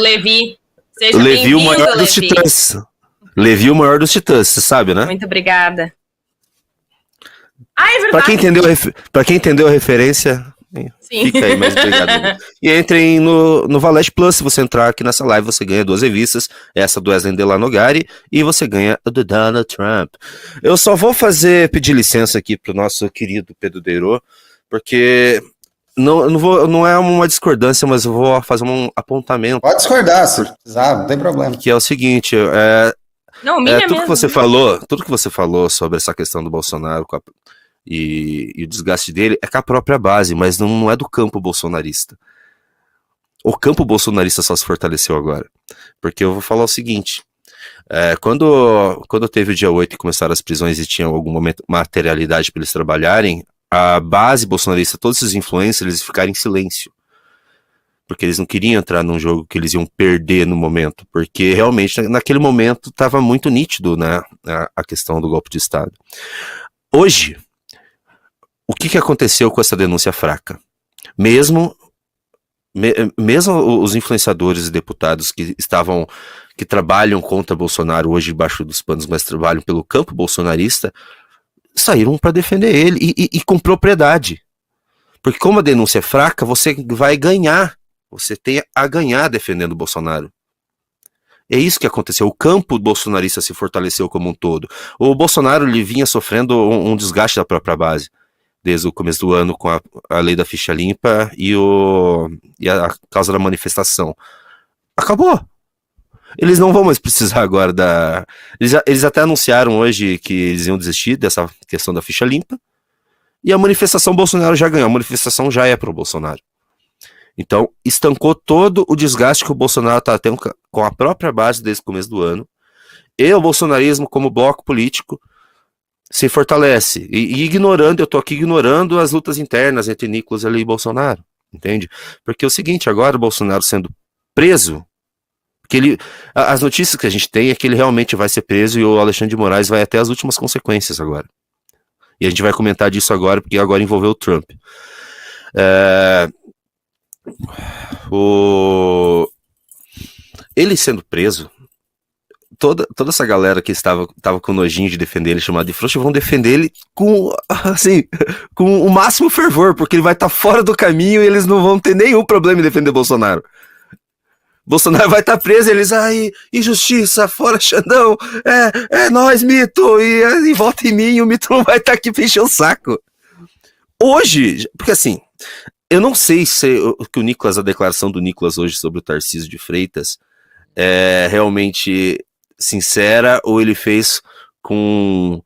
Levi. Seja Levi, o maior dos titãs. Levi, o maior dos titãs, você sabe, né? Muito obrigada. Ah, é verdade. Pra quem entendeu a referência, sim. Fica aí, mas obrigado. E entrem no Valete Plus, se você entrar aqui nessa live, você ganha 2 revistas, essa do Wesley Delanogari, e você ganha a do Donald Trump. Eu só vou pedir licença aqui pro nosso querido Pedro Deirô, porque não é uma discordância, mas eu vou fazer um apontamento. Pode discordar, se precisar, não tem problema. Que é o seguinte, tudo que você falou sobre essa questão do Bolsonaro e o desgaste dele é com a própria base, mas não é do campo bolsonarista. O campo bolsonarista só se fortaleceu agora. Porque eu vou falar o seguinte, quando teve o dia 8 e começaram as prisões e tinha alguma materialidade para eles trabalharem, a base bolsonarista, todos esses influencers, eles ficaram em silêncio. Porque eles não queriam entrar num jogo que eles iam perder no momento. Porque realmente, naquele momento, estava muito nítido, né, a questão do golpe de Estado. Hoje, o que aconteceu com essa denúncia fraca? Mesmo os influenciadores e deputados que trabalham contra Bolsonaro hoje debaixo dos panos, mas trabalham pelo campo bolsonarista, saíram para defender ele e com propriedade. Porque como a denúncia é fraca, você vai ganhar. Você tem a ganhar defendendo o Bolsonaro. É isso que aconteceu. O campo bolsonarista se fortaleceu como um todo. O Bolsonaro ele vinha sofrendo um desgaste da própria base. Desde o começo do ano com a lei da ficha limpa e a causa da manifestação. Acabou. Eles não vão mais precisar agora Eles até anunciaram hoje que eles iam desistir dessa questão da ficha limpa. E a manifestação Bolsonaro já ganhou. A manifestação já é pro Bolsonaro. Então, estancou todo o desgaste que o Bolsonaro está tendo com a própria base desde o começo do ano. E o bolsonarismo, como bloco político, se fortalece. E eu tô aqui ignorando as lutas internas entre Nicolas e Bolsonaro. Entende? Porque é o seguinte, agora o Bolsonaro sendo preso, as notícias que a gente tem é que ele realmente vai ser preso e o Alexandre de Moraes vai até as últimas consequências agora. E a gente vai comentar disso agora, porque agora envolveu o Trump. Ele sendo preso, toda essa galera que estava com nojinho de defender ele, chamado de frouxo, vão defender ele com o máximo fervor, porque ele vai estar fora do caminho e eles não vão ter nenhum problema em defender Bolsonaro. Bolsonaro vai estar preso e eles, injustiça, fora Xandão, é nós, Mito, e volta em mim, o Mito não vai estar aqui pra encher o saco. Hoje, porque assim, eu não sei se a declaração do Nicolas hoje sobre o Tarcísio de Freitas é realmente sincera ou ele fez com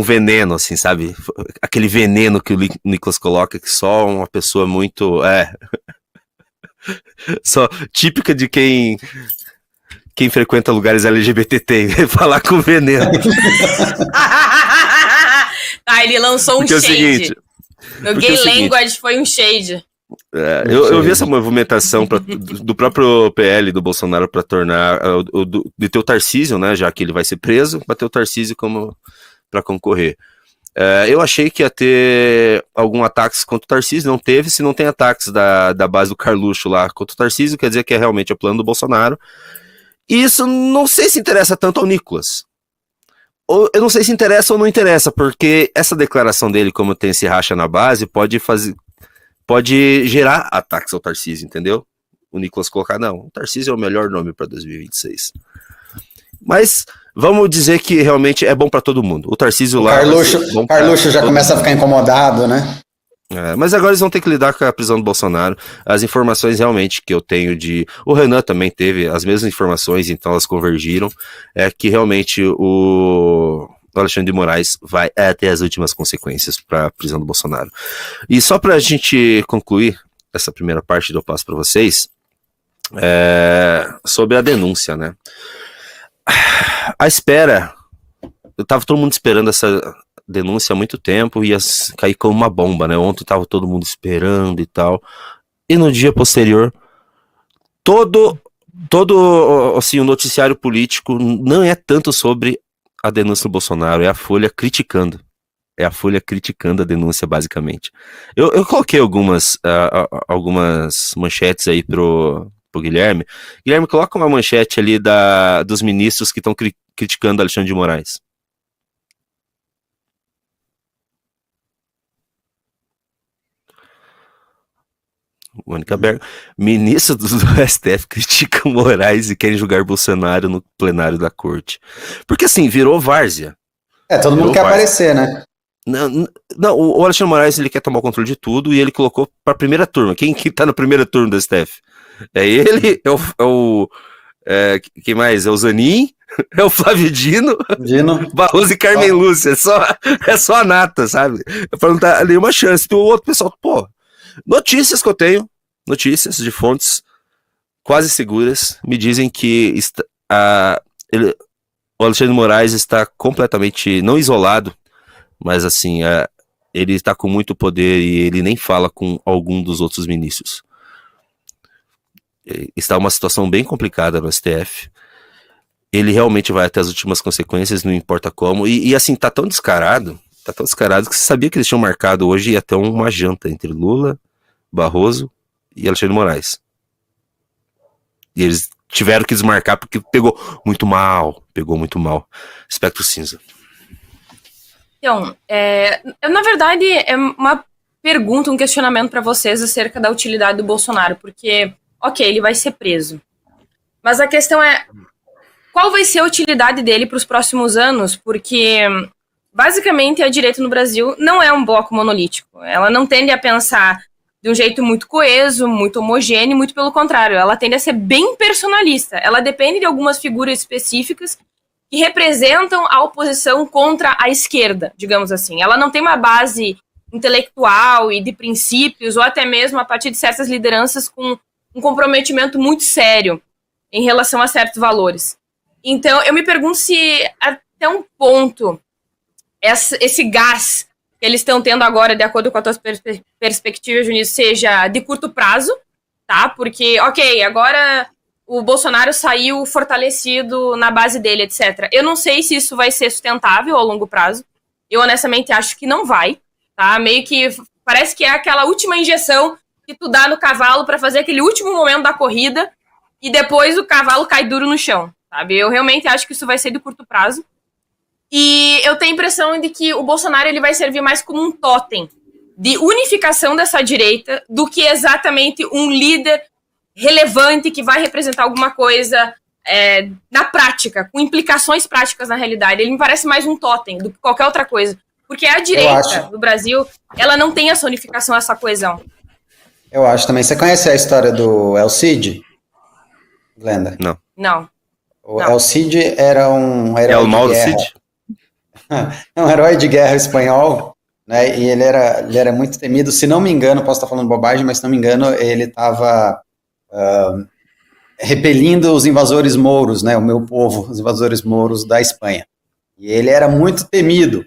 veneno, assim, sabe? Aquele veneno que o Nicolas coloca que só uma pessoa muito... só típica de quem frequenta lugares LGBT tem, falar com veneno. Ele lançou um shade. No Gay Language foi um shade. Eu vi essa movimentação do próprio PL do Bolsonaro para tornar de ter o Tarcísio, né, já que ele vai ser preso, para ter o Tarcísio como para concorrer. Eu achei que ia ter algum ataque contra o Tarcísio, não teve. Se não tem ataques da base do Carluxo lá contra o Tarcísio, quer dizer que é realmente o plano do Bolsonaro. E isso não sei se interessa tanto ao Nicolas. Eu não sei se interessa ou não interessa, porque essa declaração dele, como tem esse racha na base, pode gerar ataques ao Tarcísio, entendeu? O Nicolas colocar, não, o Tarcísio é o melhor nome para 2026. Mas vamos dizer que realmente é bom para todo mundo. O Tarcísio lá... O Carluxo já começa a ficar incomodado, né? Mas agora eles vão ter que lidar com a prisão do Bolsonaro. As informações realmente que eu tenho o Renan também teve as mesmas informações, então elas convergiram. É que realmente o Alexandre de Moraes vai até as últimas consequências para a prisão do Bolsonaro. E só para a gente concluir essa primeira parte eu passo para vocês, sobre a denúncia, né? A espera, tava todo mundo esperando essa denúncia há muito tempo, ia cair como uma bomba, né? Ontem tava todo mundo esperando e tal, e no dia posterior, todo assim, o noticiário político não é tanto sobre a denúncia do Bolsonaro, é a Folha criticando. É a Folha criticando a denúncia, basicamente. Eu coloquei algumas manchetes aí pro pro Guilherme. Guilherme, coloca uma manchete ali dos ministros que estão criticando Alexandre de Moraes. Mônica Berg, ministro do STF critica Moraes e querem julgar Bolsonaro no plenário da corte. Porque assim, virou várzea. Todo mundo quer aparecer, né? Não, o Alexandre de Moraes, ele quer tomar o controle de tudo e ele colocou pra primeira turma. Quem que tá na primeira turma do STF? É ele, quem mais? É o Zanin, é o Flávio Dino. Barroso e Carmen Lúcia. É só a nata, sabe? Pra não dar nenhuma chance. Então o outro pessoal, notícias que eu tenho, notícias de fontes quase seguras, me dizem que o Alexandre de Moraes está completamente, não isolado, mas assim, ele está com muito poder e ele nem fala com algum dos outros ministros. Está uma situação bem complicada no STF. Ele realmente vai até as últimas consequências, não importa como, e assim, tá tão descarado que você sabia que eles tinham marcado hoje ia ter uma janta entre Lula, Barroso e Alexandre de Moraes. E eles tiveram que desmarcar porque pegou muito mal. Espectro cinza. Então, na verdade, é uma pergunta, um questionamento para vocês acerca da utilidade do Bolsonaro, porque, ok, ele vai ser preso. Mas a questão é, qual vai ser a utilidade dele para os próximos anos? Porque, basicamente, a direita no Brasil não é um bloco monolítico. Ela não tende a pensar de um jeito muito coeso, muito homogêneo, muito pelo contrário, ela tende a ser bem personalista. Ela depende de algumas figuras específicas que representam a oposição contra a esquerda, digamos assim. Ela não tem uma base intelectual e de princípios, ou até mesmo a partir de certas lideranças com um comprometimento muito sério em relação a certos valores. Então, eu me pergunto se até um ponto esse gás que eles estão tendo agora, de acordo com a tua perspectiva, Junício, seja de curto prazo, tá? Porque, ok, agora o Bolsonaro saiu fortalecido na base dele, etc. Eu não sei se isso vai ser sustentável ao longo prazo. Eu, honestamente, acho que não vai, tá? Meio que parece que é aquela última injeção que tu dá no cavalo para fazer aquele último momento da corrida e depois o cavalo cai duro no chão, sabe? Eu realmente acho que isso vai ser de curto prazo. E eu tenho a impressão de que o Bolsonaro ele vai servir mais como um totem de unificação dessa direita do que exatamente um líder relevante que vai representar alguma coisa na prática, com implicações práticas na realidade. Ele me parece mais um totem do que qualquer outra coisa. Porque a direita do Brasil, ela não tem essa unificação, essa coesão. Eu acho também. Você conhece a história do El Cid, Glenda? Não. O El Cid era um herói É o mal do Cid? Um herói de guerra espanhol, né? E ele era muito temido. Se não me engano, posso estar falando bobagem, mas se não me engano, ele estava repelindo os invasores mouros, né? O meu povo, os invasores mouros da Espanha. E ele era muito temido.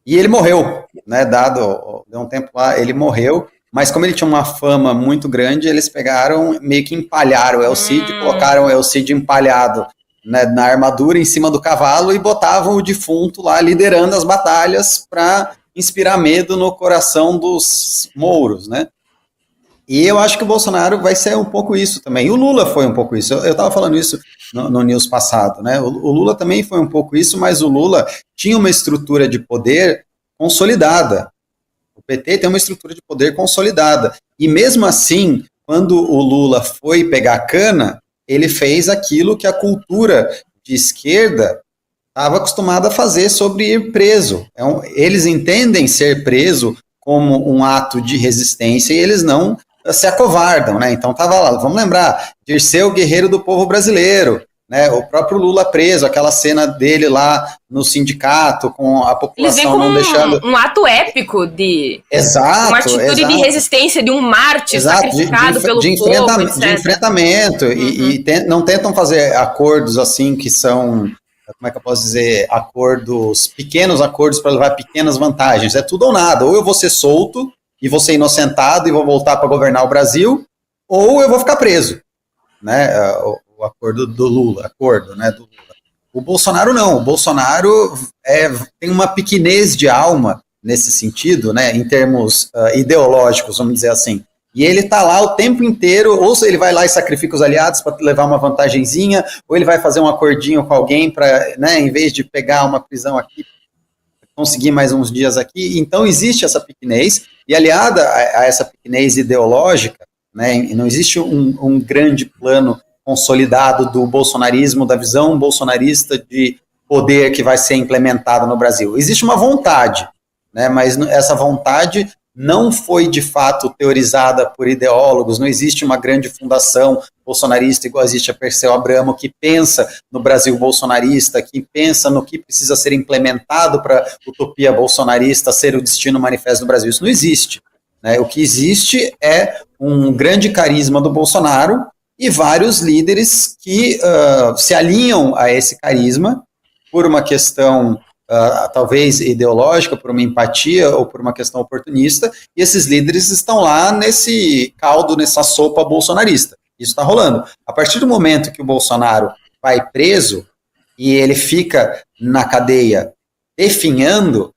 E ele morreu, né? Deu um tempo lá, ele morreu. Mas como ele tinha uma fama muito grande, eles pegaram, meio que empalharam o El Cid, colocaram o El Cid empalhado, né, na armadura em cima do cavalo e botavam o defunto lá liderando as batalhas para inspirar medo no coração dos mouros, né? E eu acho que o Bolsonaro vai ser um pouco isso também. E o Lula foi um pouco isso. Eu estava falando isso no news passado, né? O Lula também foi um pouco isso, mas o Lula tinha uma estrutura de poder consolidada. O PT tem uma estrutura de poder consolidada. E mesmo assim, quando o Lula foi pegar cana, ele fez aquilo que a cultura de esquerda estava acostumada a fazer sobre ir preso. Eles entendem ser preso como um ato de resistência e eles não se acovardam, né? Então estava lá, vamos lembrar, Dirceu, guerreiro do povo brasileiro, né? O próprio Lula preso, aquela cena dele lá no sindicato, com a população não deixando... um ato épico de... Exato, uma atitude de resistência, de um mártir sacrificado pelo povo, etc. De enfrentamento, e não tentam fazer acordos assim que são, como é que eu posso dizer, pequenos acordos para levar pequenas vantagens, é tudo ou nada, ou eu vou ser solto e vou ser inocentado e vou voltar para governar o Brasil, ou eu vou ficar preso, né? O acordo do Lula, né, do Lula. O Bolsonaro não, o Bolsonaro tem uma pequenez de alma nesse sentido, né, em termos ideológicos, vamos dizer assim. E ele tá lá o tempo inteiro, ou ele vai lá e sacrifica os aliados para levar uma vantagenzinha, ou ele vai fazer um acordinho com alguém para, né, em vez de pegar uma prisão aqui, conseguir mais uns dias aqui. Então existe essa pequenez, e aliada a essa pequenez ideológica, né, não existe um grande plano consolidado do bolsonarismo, da visão bolsonarista de poder que vai ser implementada no Brasil. Existe uma vontade, né, mas essa vontade não foi de fato teorizada por ideólogos, não existe uma grande fundação bolsonarista igual existe a Perseu Abramo, que pensa no Brasil bolsonarista, que pensa no que precisa ser implementado para a utopia bolsonarista ser o destino manifesto do Brasil. Isso não existe, né? O que existe é um grande carisma do Bolsonaro e vários líderes que se alinham a esse carisma por uma questão talvez ideológica, por uma empatia ou por uma questão oportunista, e esses líderes estão lá nesse caldo, nessa sopa bolsonarista. Isso está rolando. A partir do momento que o Bolsonaro vai preso e ele fica na cadeia definhando,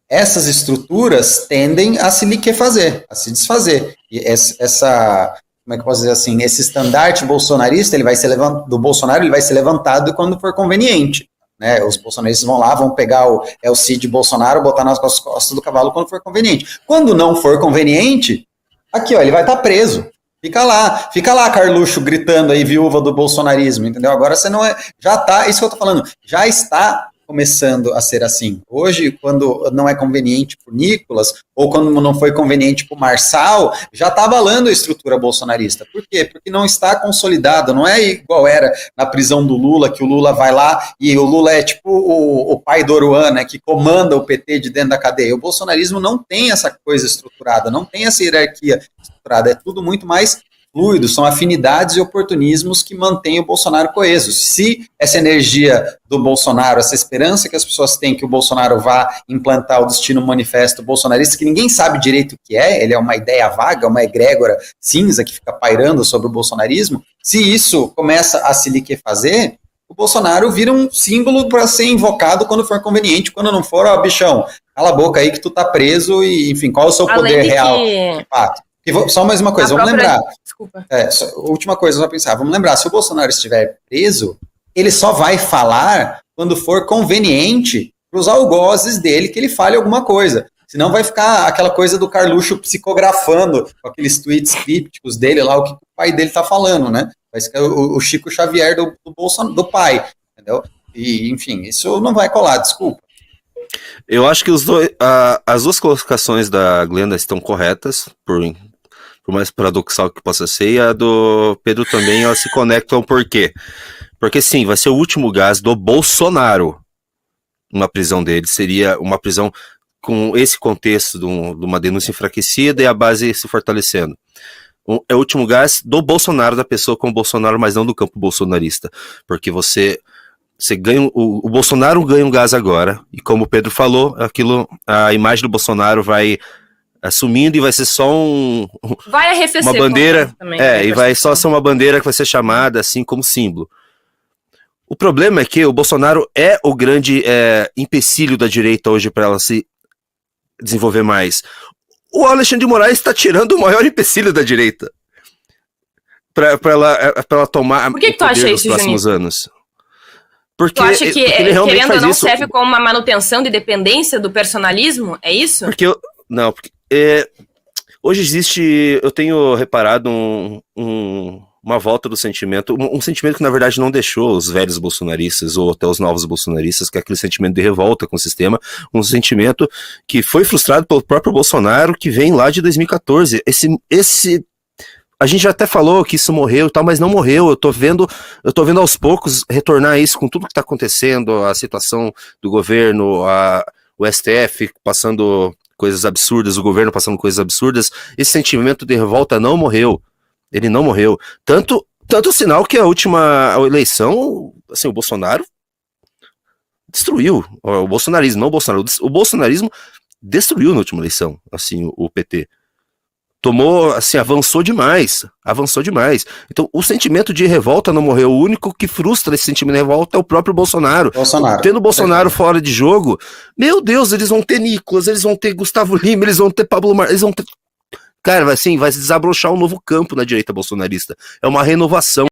essas estruturas tendem a se liquefazer, a se desfazer. E essa, como é que eu posso dizer assim, esse estandarte bolsonarista, ele vai ser do Bolsonaro, ele vai ser levantado quando for conveniente. Né, os bolsonaristas vão lá, vão pegar o Cid Bolsonaro, botar nas costas do cavalo quando for conveniente. Quando não for conveniente, aqui, ó, ele vai estar preso. Fica lá, Carluxo, gritando aí, viúva do bolsonarismo, entendeu? Agora você não é, já tá, isso que eu tô falando, já está começando a ser assim. Hoje, quando não é conveniente para o Nicolas, ou quando não foi conveniente para o Marçal, já está abalando a estrutura bolsonarista. Por quê? Porque não está consolidado, não é igual era na prisão do Lula, que o Lula vai lá e o Lula é tipo o pai do Oruan, né, que comanda o PT de dentro da cadeia. O bolsonarismo não tem essa coisa estruturada, não tem essa hierarquia estruturada, é tudo muito mais fluido, são afinidades e oportunismos que mantêm o Bolsonaro coeso. Se essa energia do Bolsonaro, essa esperança que as pessoas têm que o Bolsonaro vá implantar o destino manifesto bolsonarista, que ninguém sabe direito o que é, ele é uma ideia vaga, uma egrégora cinza que fica pairando sobre o bolsonarismo, se isso começa a se liquefazer, o Bolsonaro vira um símbolo para ser invocado quando for conveniente, quando não for, ó, bichão, cala a boca aí que tu tá preso e, enfim, qual é o seu poder real, de fato. E só mais uma coisa, vamos lembrar. Desculpa. Última coisa, só pensar. Vamos lembrar, se o Bolsonaro estiver preso, ele só vai falar quando for conveniente para os algozes dele que ele fale alguma coisa. Senão vai ficar aquela coisa do Carluxo psicografando com aqueles tweets crípticos dele lá, o que o pai dele tá falando, né? Vai ser o Chico Xavier do pai, entendeu? E, enfim, isso não vai colar, desculpa. Eu acho que as duas colocações da Glenda estão corretas, por mais paradoxal que possa ser, e a do Pedro também, elas se conectam por quê? Porque sim, vai ser o último gás do Bolsonaro. Uma prisão dele seria uma prisão com esse contexto de uma denúncia enfraquecida e a base se fortalecendo. É o último gás do Bolsonaro, da pessoa com o Bolsonaro, mas não do campo bolsonarista. Porque você ganha, o Bolsonaro ganha um gás agora, e como o Pedro falou, a imagem do Bolsonaro vai assumindo e vai ser só vai arrefecer uma bandeira, também, e vai só ser uma bandeira que vai ser chamada assim como símbolo. O problema é que o Bolsonaro é o grande empecilho da direita hoje para ela se desenvolver mais. O Alexandre de Moraes está tirando o maior empecilho da direita para ela tomar o poder nos próximos anos. Porque tu acha que ele realmente querendo ou não isso, serve como uma manutenção de dependência do personalismo? É isso? Porque hoje existe, eu tenho reparado uma volta do sentimento, um sentimento que na verdade não deixou os velhos bolsonaristas ou até os novos bolsonaristas, que é aquele sentimento de revolta com o sistema, um sentimento que foi frustrado pelo próprio Bolsonaro, que vem lá de 2014. A gente já até falou que isso morreu e tal, mas não morreu. Eu tô vendo aos poucos retornar isso com tudo que está acontecendo, a situação do governo, o STF passando coisas absurdas, o governo passando coisas absurdas. Esse sentimento de revolta não morreu. Ele não morreu. Tanto sinal que a última eleição, assim, o Bolsonaro destruiu o bolsonarismo, não o Bolsonaro. O bolsonarismo destruiu na última eleição, assim, o PT. Tomou, assim, avançou demais. Então, o sentimento de revolta não morreu. O único que frustra esse sentimento de revolta é o próprio Bolsonaro. Tendo o Bolsonaro fora de jogo, meu Deus, eles vão ter Nicolas, eles vão ter Gustavo Lima, eles vão ter Pablo Mar, eles vão ter Cara, assim, vai se desabrochar um novo campo na direita bolsonarista. É uma renovação.